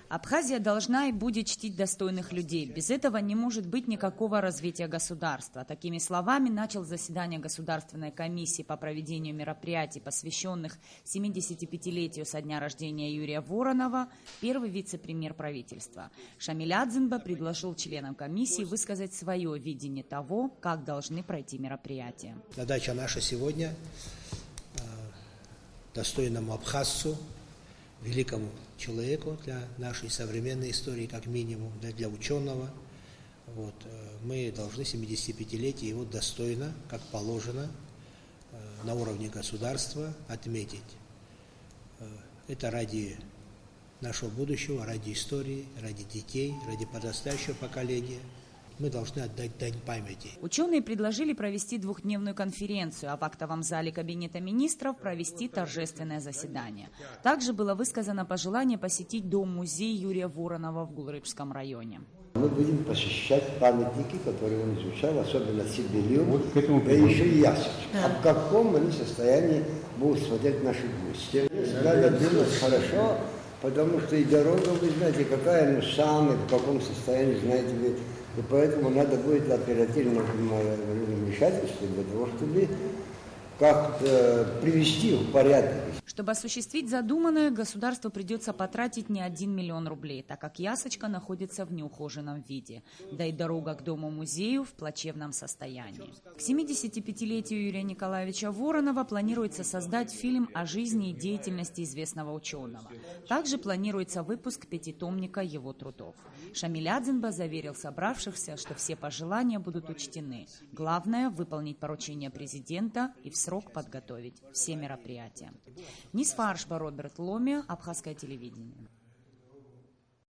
Абхазия должна и будет чтить достойных людей. Без этого не может быть никакого развития государства. Такими словами начал заседание Государственной комиссии по проведению мероприятий, посвященных 75-летию со дня рождения Юрия Воронова, первый вице-премьер правительства. Шамиль Адзинба предложил членам комиссии высказать свое видение того, как должны пройти мероприятия. Задача наша сегодня достойному абхазцу, великому человеку для нашей современной истории, как минимум, для ученого. Мы должны 75-летие его достойно, как положено, на уровне государства отметить. Это ради нашего будущего, ради истории, ради детей, ради подрастающего поколения. Мы должны отдать дань памяти. Ученые предложили провести двухдневную конференцию, а в актовом зале Кабинета министров провести торжественное заседание. Также было высказано пожелание посетить дом-музей Юрия Воронова в Гулрыбском районе. Мы будем посещать памятники, которые он изучал, особенно Сибирю, да еще и Ясочку. А в каком они состоянии будут смотреть наши гости. Надо думать хорошо, потому что и дорога, вы знаете, какая, ну, сам, и в каком состоянии, знаете вы. И поэтому надо будет оперативно вмешательство для того, чтобы как-то привести в порядок. Чтобы осуществить задуманное, государству придется потратить не 1 миллион рублей, так как Ясочка находится в неухоженном виде, да и дорога к дому-музею в плачевном состоянии. К 75-летию Юрия Николаевича Воронова планируется создать фильм о жизни и деятельности известного ученого. Также планируется выпуск 5-томника его трудов. Шамиль Адзинба заверил собравшихся, что все пожелания будут учтены. Главное – выполнить поручение президента и в срок подготовить все мероприятия. Нисфаршба, Роберт Ломи, Абхазское телевидение.